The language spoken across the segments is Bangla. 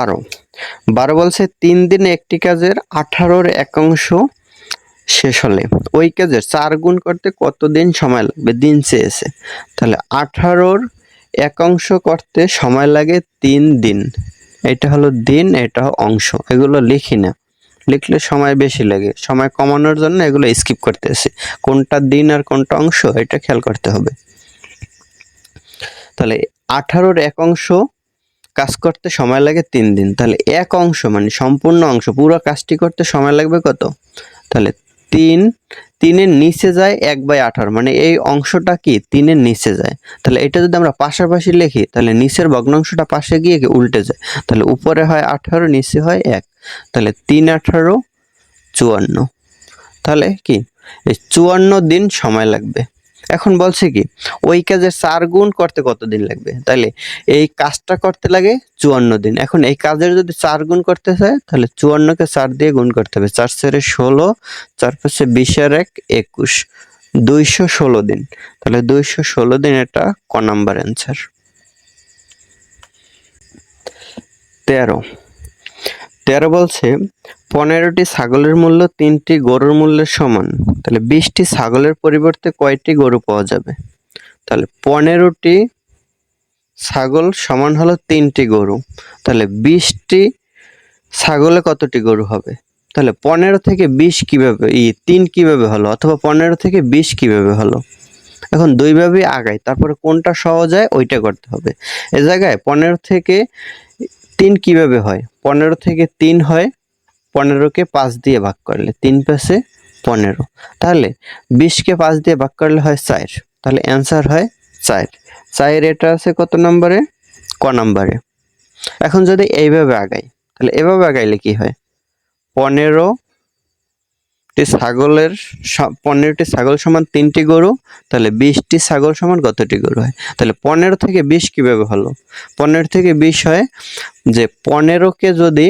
12 বলছে 3 দিনে একটি কাজের 18-র 1 অংশ শেষ হলে ওই কাজের 4 গুণ করতে কত দিন সময় লাগবে? দিন চেয়েছে। তাহলে 18-র 1 অংশ করতে সময় লাগে 3 দিন। এটা হলো দিন, এটা অংশ। এগুলো লিখি না, লিখলে সময় বেশি লাগে। সময় কমানোর জন্য এগুলো স্কিপ করতেছি। কোনটা দিন আর কোনটা অংশ এটা খেয়াল করতে হবে। তাহলে 18-র 1 অংশ কাজ করতে সময় লাগে 3 দিন। তাহলে 1 অংশ মানে সম্পূর্ণ অংশ, পুরো কাজটি করতে সময় লাগবে কত? তাহলে 3-এর নিচে যায় 1/18, মানে এই অংশটা কি 3-এর নিচে যায়। তাহলে এটা যদি আমরা পাশাপাশি লিখি তাহলে নিচের ভগ্নাংশটা পাশে গিয়ে উল্টে যায়। তাহলে উপরে হয় 18, নিচে হয় 1। তাহলে 3 18 54। তাহলে কি এই 54 দিন সময় লাগবে। এখন বলছে কি ওই কাজের 4 গুণ করতে কত দিন লাগবে? তাহলে এই কাজটা করতে লাগে 54 দিন। এখন এই কাজের যদি 4 গুণ করতে চায় তাহলে 54-কে 4 দিয়ে গুণ করতে হবে। 4 4 16, 4 5 20 আর 1 21, 216 দিন। তাহলে 216 দিন, এটা ক নাম্বার অ্যান্সার। 13 বলছে 15টি ছাগলের মূল্য 3টি গরুর মূল্যের সমান। তাহলে 20টি ছাগলের পরিবর্তে কয়টি গরু পাওয়া যাবে? তাহলে 15টি ছাগল সমান হলো 3টি গরু। তাহলে 20টি ছাগলে কতটি গরু হবে? তাহলে 15 থেকে 20 কিভাবে 3 কিভাবে হলো, অথবা 15 থেকে 20 কিভাবে হলো? এখন দুইভাবেই আগাই, তারপরে কোনটা সহজ হয় ওইটা করতে হবে। এই জায়গায় 15 থেকে 3 কিভাবে হয়? 15 থেকে 3 হয় 15-কে 5 দিয়ে ভাগ করলে, 3 5 15। তাহলে 20-কে 5 দিয়ে ভাগ করলে হয় 4। তাহলে অ্যান্সার হয় 4। 4 এটা আছে কত নম্বরে? ক নম্বরে। এখন যদি এইভাবে আগাই তাহলে এভাবে আগাইলে কি হয়? 15টি ছাগল সমান 3টি গরু। তাহলে 20টি ছাগল সমান কতটি গরু হয়? তাহলে 15 থেকে 20 কিভাবে হলো? 15 থেকে 20 হয় যে 15-কে যদি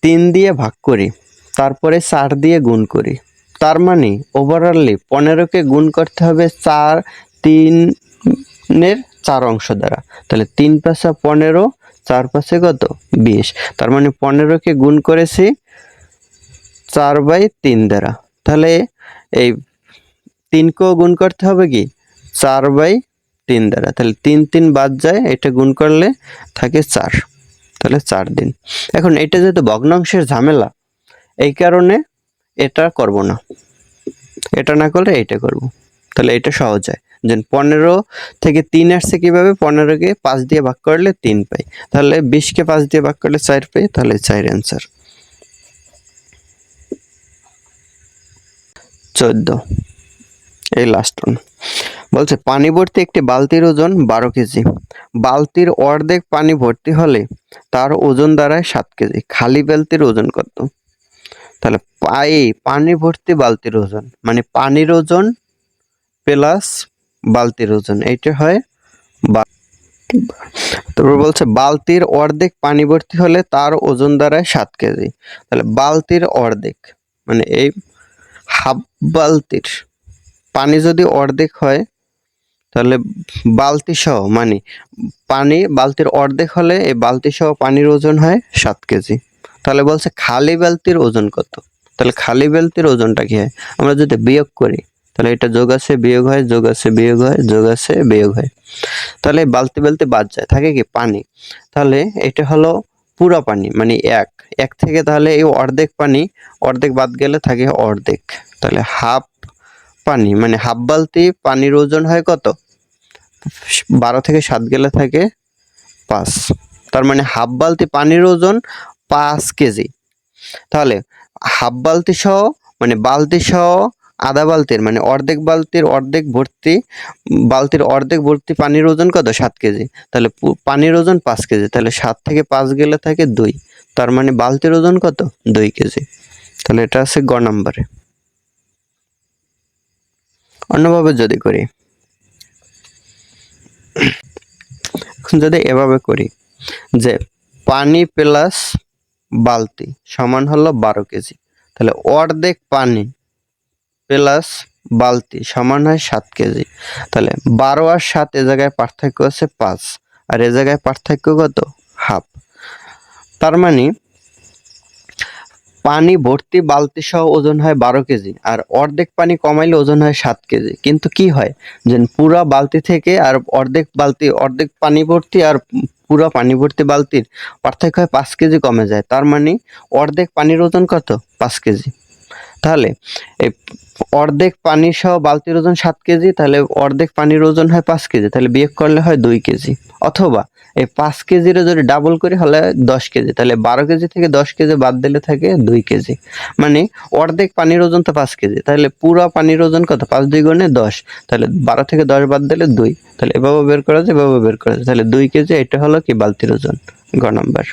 3 দিয়ে ভাগ করি, তারপরে 4 দিয়ে গুণ করি, তার মানে ওভারঅলি 15-কে গুণ করতে হবে 3-এর 4 অংশ দ্বারা। তাহলে 3 5 15, 4 5 কত? 20। তার মানে 15-কে গুণ করেছি 4/3 দ্বারা। তাহলে এই 3-কেও গুণ করতে হবে কি 4/3 দ্বারা। তাহলে 3 3 বাদ যায়, এটা গুণ করলে থাকে 4। তাহলে 4 দিন। এখন এটা যেহেতু ভগ্নাংশের ঝামেলা, এই কারণে এটা করব না, এটা না করলে এটা করব। তাহলে এটা সহজ হয়। যেন 15 থেকে 3 আসছে কিভাবে? 15-কে 5 দিয়ে ভাগ করলে 3 পাই। তাহলে 20-কে 5 দিয়ে ভাগ করলে 4 পাই। তাহলে 4 অ্যান্সার। 14 এই লাস্ট ওয়ান বলছে পানি ভর্তি একটি বালতির ওজন 12 কেজি। বালতির অর্ধেক পানি ভর্তি হলে তার ওজন দাঁড়ায় 7 কেজি। খালি বালতির ওজন কত? তাহলে পানি ভর্তি বালতির ওজন মানে পানির ওজন প্লাস বালতির ওজন, এইটা হয়। তারপর বলছে বালতির অর্ধেক পানি ভর্তি হলে তার ওজন দাঁড়ায় 7 কেজি। তাহলে বালতির অর্ধেক মানে এই হাফ বালতির পানি যদি অর্ধেক হয় তাহলে বালতি সহ মানে বালতির অর্ধেক হলে এই বালতি সহ পানির ওজন হয় 7 কেজি। তাহলে বলছে খালি বালতির ওজন কত? তাহলে খালি বালতির ওজনটা কি হয়? আমরা যদি বিয়োগ করি তাহলে এটা যোগ আছে বিয়োগ হয়, যোগ আছে বিয়োগ হয়, যোগ আছে বিয়োগ হয়। তাহলে বালতি বালতি বাদ যায়, থাকে কি পানি। তাহলে এটা হলো পুরো পানি মানে এক থেকে তাহলে এই অর্ধেক পানি, অর্ধেক বাদ গেলে থাকে অর্ধেক। তাহলে হাফ পানি মানে হাফ বালতি পানির ওজন হয় কত? 12 থেকে 7 গেলে থাকে 5। তার মানে হাফ বালতি পানির ওজন 5 কেজি। তাহলে হাফ বালতি সহ মানে বালতি সহ আধা বালতির মানে অর্ধেক বালতির অর্ধেক ভর্তি, বালতির অর্ধেক ভর্তি পানির ওজন কত? 7 কেজি। তাহলে পানির ওজন 5 কেজি। তাহলে 7 থেকে 5 গেলে থাকে 2। তার মানে বালতির ওজন কত? 2 কেজি। তাহলে এটা আছে গ নম্বরে। অন্যভাবে যদি করি, যদি এভাবে করি যে পানি প্লাস বালতি সমান হলো 12 কেজি। তাহলে অর্ধেক পানি প্লাস বালতি সমান হয় 7 কেজি। তাহলে 12 আর 7 এ জায়গায় পার্থক্য আছে 5। আর এ জায়গায় পার্থক্য কত? হাফ। তার মানে পানি ভর্তি বালতি সহ ওজন হয় 12 কেজি, আর অর্ধেক পানি কমাইলে ওজন হয় 7 কেজি। কিন্তু কি হয় যে পুরা বালতি থেকে আর অর্ধেক পানি ভর্তি আর পুরা পানি ভর্তি বালতির পার্থক্য হয় 5 কেজি কমে যায়। তার মানে অর্ধেক পানির ওজন কত? 5 কেজি। তাহলে এই অর্ধেক পানি সহ বালতির ওজন 7 কেজি, তাহলে অর্ধেক পানির ওজন হয় 5 কেজি, তাহলে বিয়োগ করলে হয় 2 কেজি। অথবা এই 5 কেজির যদি ডাবল করে হলে 10 কেজি, তাহলে 12 কেজি থেকে 10 কেজি বাদ দিলে থাকে 2 কেজি। মানে অর্ধেক পানির ওজন তো 5 কেজি, তাহলে পুরো পানির ওজন কত? 5 2 গুণে 10, তাহলে 12 থেকে 10 বাদ দিলে 2, তাহলে এভাবে বের করা যায়, এভাবে বের করা যায়। তাহলে 2 কেজি, এটা হলো কি বালতির ওজন। গ নাম্বার।